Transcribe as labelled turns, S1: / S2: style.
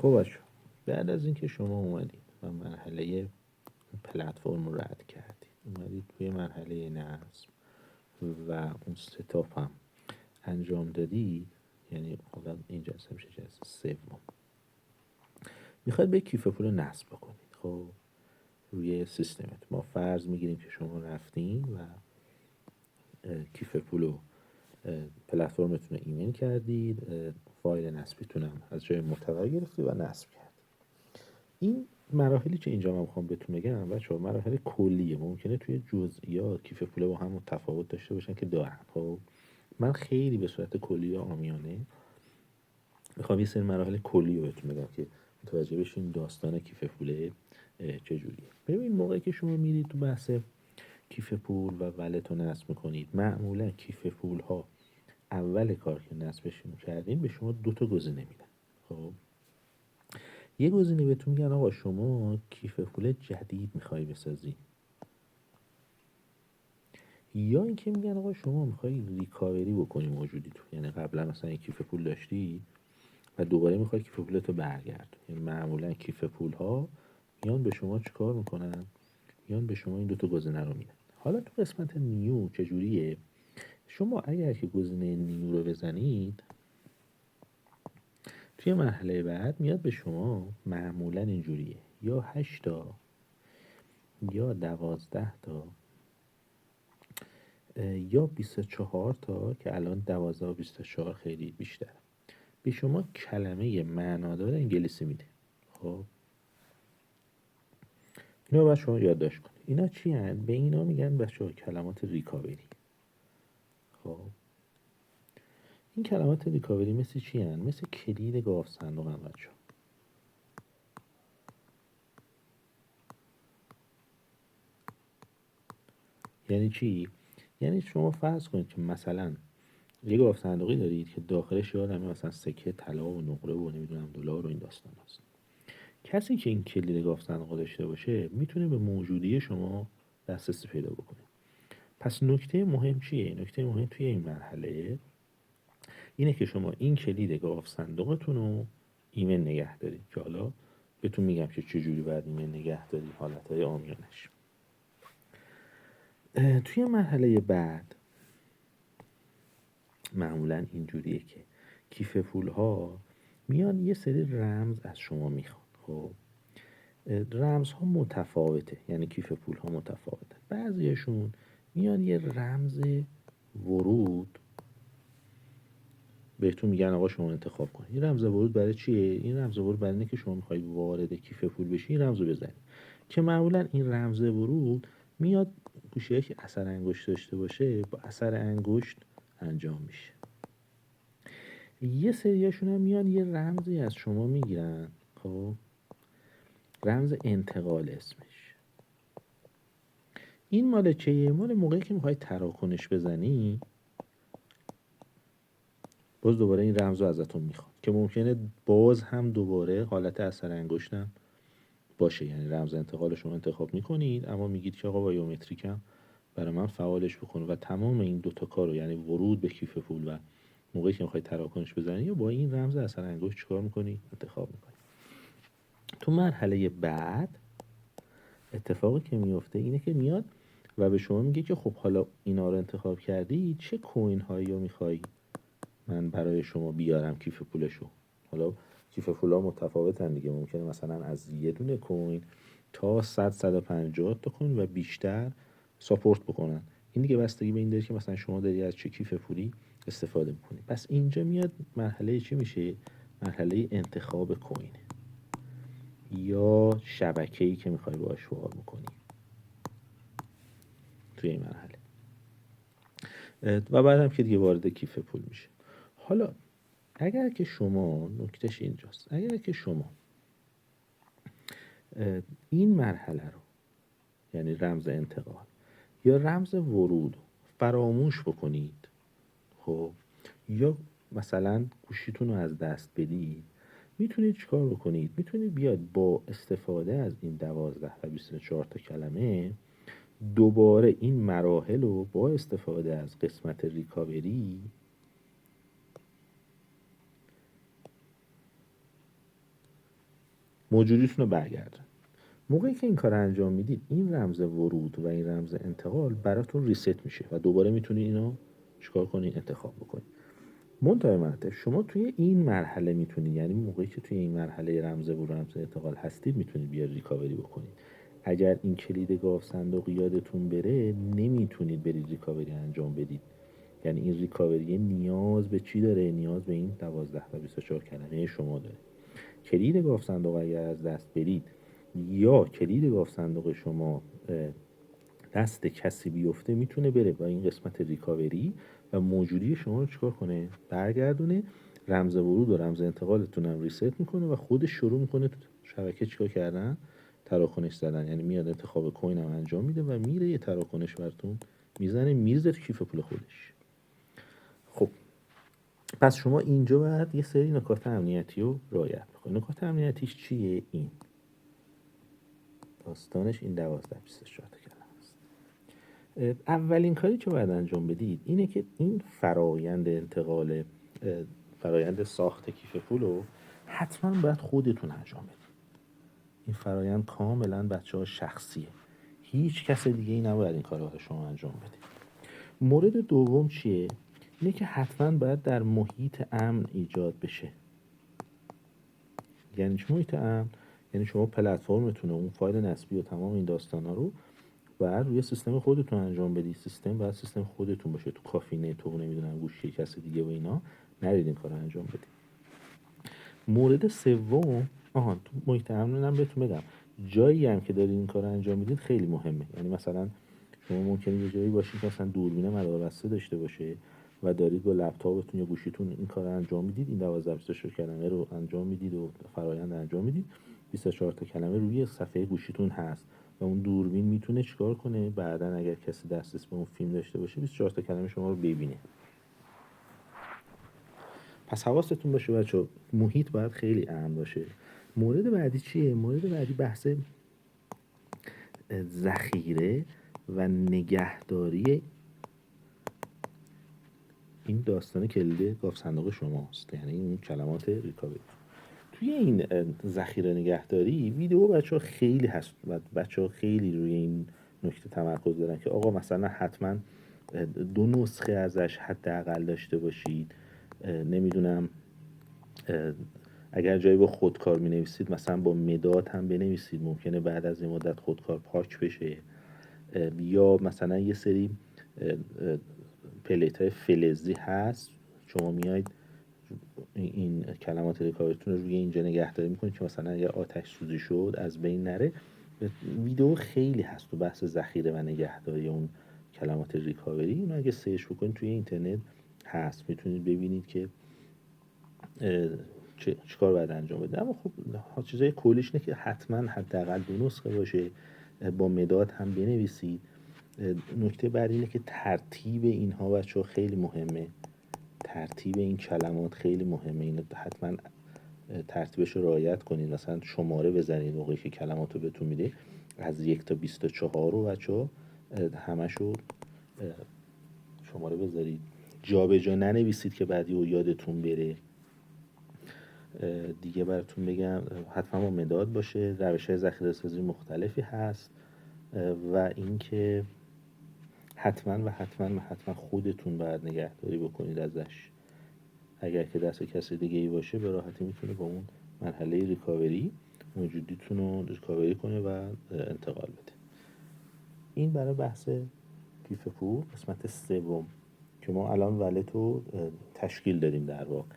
S1: خب بچه، بعد از اینکه شما اومدید و مرحله پلتفرم رو رد کردید، اومدید توی مرحله نصب و اون ستاپ هم انجام دادید، یعنی حالا این جلسه میشه جلسه سوم، میخواید به کیف پول نصب بکنید. خب روی سیستمت ما فرض میگیریم که شما رفتین و کیف پول رو پلتفرمتون رو ایمیل کردید، فایل نصبیتون هم از جای معتبر گرفتید و نصب کردید. این مراحلی که اینجا من میخوام بهتون بگم بچه‌ها مراحل کلیه، ممکنه توی جزئیات کیف پول با هم تفاوت داشته باشن که دارن. خب من خیلی به صورت کلی و عامیانه میخوام یه سری مراحل کلی رو بهتون بگم که متوجه بشین داستان کیف پول چجوریه. ببین موقعی که شما میرید تو بحث کیف پول و ولت رو نصب میکنید، معمولا کیف پول ها اول کار که نصبشون کردین به شما 2 تا گزینه میدن. خب یه گزینه بهتون میگن آقا شما کیف پول جدید میخوای بسازی، یا اینکه میگن آقا شما میخوای ریکاوری بکنی موجودی تو، یعنی قبلا مثلا کیف پول داشتی و دوباره میخوای کیف پولتو برگرد. یعنی معمولا کیف پول ها میان به شما چیکار میکنن؟ میان به شما این 2 تا گزینه رو میدن. حالا تو قسمت نیو چجوریه؟ شما اگر که گزینه نیو رو بزنید، توی مرحله بعد میاد به شما معمولا اینجوریه، یا 8 تا یا 12 تا یا 24 تا، که الان 12 و 24 خیلی بیشتر، به شما کلمه معنادار انگلیسی میده. خب اینا باید شما یادداشت کنید. اینا چی هن؟ به اینا میگن بچه‌ها کلمات ریکاوری. خب این کلمات ریکاوری مثل چی هن؟ مثل کلید گاو صندوق هم بچه‌ها. یعنی چی؟ یعنی شما فرض کنید که مثلا یه گاو صندوقی دارید که داخلش یادمه مثلا سکه طلا و نقره و نمیدونم دلار و این داستان هست. کسی که این کلید گاو صندوق داشته باشه میتونه به موجودی شما دسترسی پیدا بکنه. پس نکته مهم چیه؟ نکته مهم توی این مرحله اینه که شما این کلید گاو صندوقتون رو ایمن نگه دارید، که حالا بهتون میگم که چجوری باید ایمن نگه دارید، حالتهای عامیانش. توی مرحله بعد معمولا اینجوریه که کیف پول ها میان یه سری رمز از شما میخوان. خب رمز ها متفاوته، یعنی کیف پول ها متفاوته. بعضیشون میان یه رمز ورود بهتون میگن آقا شما انتخاب کنید. این رمز ورود برای چیه؟ این رمز ورود برای اینه که شما میخوای وارد کیف پول بشی، این رمز رو بزنید، که معمولا این رمز ورود میاد گوشه‌ای که اثر انگشت داشته باشه با اثر انگشت انجام میشه. یه سریاشون هم میان یه رمزی از شما میگیرن، خب رمز انتقال اسمش. این مال چیه؟ مال موقعی که میخوای تراکنش بزنی، باز دوباره این رمز رو ازتون میخواد، که ممکنه باز هم دوباره حالت اثر انگشتم باشه. یعنی رمز انتقال شما انتخاب میکنید، اما میگید که آقا بایومتریکم برای من فعالش بکنه و تمام این 2 تا کارو، یعنی ورود به کیف پول و موقعی که میخوای تراکنش بزنی، یا با این رمز اثر انگشت چیکار میکنی؟ انتخاب میکنی. تو مرحله بعد اتفاقی که میفته اینه که میاد و به شما میگه که خب حالا اینا رو انتخاب کردی، چه کوین هایی رو میخوای من برای شما بیارم کیف پولشو. حالا کیف پولا متفاوتن دیگه، ممکنه مثلا از یه دونه کوین تا 150 تا کوین و بیشتر ساپورت بکنن. این دیگه بستگی به این داره که مثلا شما داری از چه کیف پولی استفاده میکنی. پس اینجا میاد مرحله چی میشه؟ مرحله انتخاب کوین یا شبکه‌ای که میخوای باهاش وار بکنی توی این مرحله، و بعدم که دیگه وارد کیف پول میشه. حالا اگر که شما، نکتهش اینجاست، اگر که شما این مرحله رو، یعنی رمز انتقال یا رمز ورود فراموش بکنید، خب یا مثلا گوشیتون رو از دست بدید، میتونید چیکار بکنید؟ میتونید بیاد با استفاده از این 12 و 24 تا کلمه دوباره این مراحل رو با استفاده از قسمت موجودیتون رو برگردن. موقعی که این کار انجام میدید این رمز ورود و این رمز انتقال براتون ریست میشه و دوباره میتونید اینو چیکار کنید؟ انتخاب بکنید. منتهای مراتب شما توی این مرحله میتونید، یعنی موقعی که توی این مرحله رمز ورود و رمز انتقال هستید، میتونید بیاد ریکاوری بکنید. اگر این کلید گاو صندوق یادتون بره نمیتونید برید ریکاوری انجام بدید. یعنی این ریکاوری نیاز به چی داره؟ نیاز به این 12 و 24 کلمه شما داره. کلید گاو صندوق اگر از دست برید یا کلید گاو صندوق شما دست کسی بیفته، میتونه بره با این قسمت ریکاوری و موجودی شما رو چیکار کنه؟ برگردونه. رمز ورود و رمز انتقالتون هم ریست میکنه و خودش شروع میکنه تو شبکه چیکار کردن؟ تراکنش زدن. یعنی میاد انتخاب کوین هم انجام میده و میره یه تراکنش براتون میزنه، میرزه تو کیف پول خودش. خب پس شما اینجا باید یه سری نکات امنیتی رو رعایت بکنید. نکات امنیتیش چیه؟ این داستانش این 12 24 تا کلمه است. اولین کاری که باید انجام بدید اینه که این فرایند انتقال، فرایند ساخت کیف پول رو حتما باید خودتون انجام بدید. این فرایند کاملا بچه‌ها شخصیه، هیچ کس دیگه ای نباید این کار رو شما انجام بده. مورد دوم چیه؟ اینه که حتما باید در محیط امن ایجاد بشه. یعنی چه محیط امن؟ یعنی شما پلتفرمتون اون فایل نسبی و تمام این داستانا رو باید روی سیستم خودتون انجام بدید. سیستم باید سیستم خودتون باشه، تو کافی تو نمیدونم گوشی کسی دیگه و اینا نرید این کارو انجام بدید. مورد سوم، تو محیط امن هم بهتون بگم، جایی هم که دارید این کارو انجام میدید خیلی مهمه. یعنی مثلا شما ممکنه یه جایی باشید که مثلا دوربین مداربسته داشته باشه و دارید با لپتاپتون یا گوشیتون این کار رو انجام میدید، این 12 24 کلمه رو انجام میدید و فرایند انجام میدید. 24 تا کلمه روی صفحه گوشیتون هست و اون دوربین میتونه چیکار کنه؟ بعدن اگر کسی دسترسی به اون فیلم داشته باشه 24 تا کلمه شما رو ببینه. پس حواستون باشه بچه‌ها، محیط باید خیلی امن باشه. مورد بعدی چیه؟ مورد بعدی بحث ذخیره و نگهداری این داستان کلید گاف صندوق شماست، یعنی این کلمات ریکاوری. توی این ذخیره نگهداری ویدیو بچه‌ها خیلی هست و بچه‌ها خیلی روی این نکته تمرکز دارن که آقا مثلا حتما 2 نسخه ازش حداقل داشته باشید. نمیدونم اگر جایی با خودکار می نویسید مثلا با مداد هم بنویسید، ممکنه بعد از این مدت خودکار پاک بشه. یا مثلا یه سری پلیت های فلزی هست، شما میاید این کلمات ریکاوریتون رو روی اینجا نگهداری میکنید که مثلا اگر آتش سوزی شد از بین نره. ویدیو خیلی هست تو بحث ذخیره و نگهداری اون کلمات ریکاوری. اینو اگه سرچ بکنید توی اینترنت هست، میتونید ببینید که چیکار باید انجام بده. اما خب چیزای کلیش اینه که حتما حداقل 2 نسخه باشه، با مداد هم بنویسید. نکته بعد اینه که ترتیب اینها بچه‌ها خیلی مهمه. ترتیب این کلمات خیلی مهمه، اینو حتما ترتیبش رو رعایت کنید. مثلا شماره بزنید موقعی که کلمات رو بهتون میده، از 1 تا 24 رو بچه‌ها همشو شماره بذارید. جابجا ننویسید که بعدی رو یادتون بره. دیگه براتون بگم حتما با مداد باشه. روش‌های ذخیره سازی مختلفی هست و اینکه حتما خودتون باید نگهداری بکنید ازش. اگر که دست کسی دیگه ای باشه به راحتی میتونه با اون مرحله ریکاوری موجودیتون رو ریکاوری کنه و انتقال بده. این برای بحث کیف پول قسمت سوم که ما الان ولت رو تشکیل دادیم در واقع.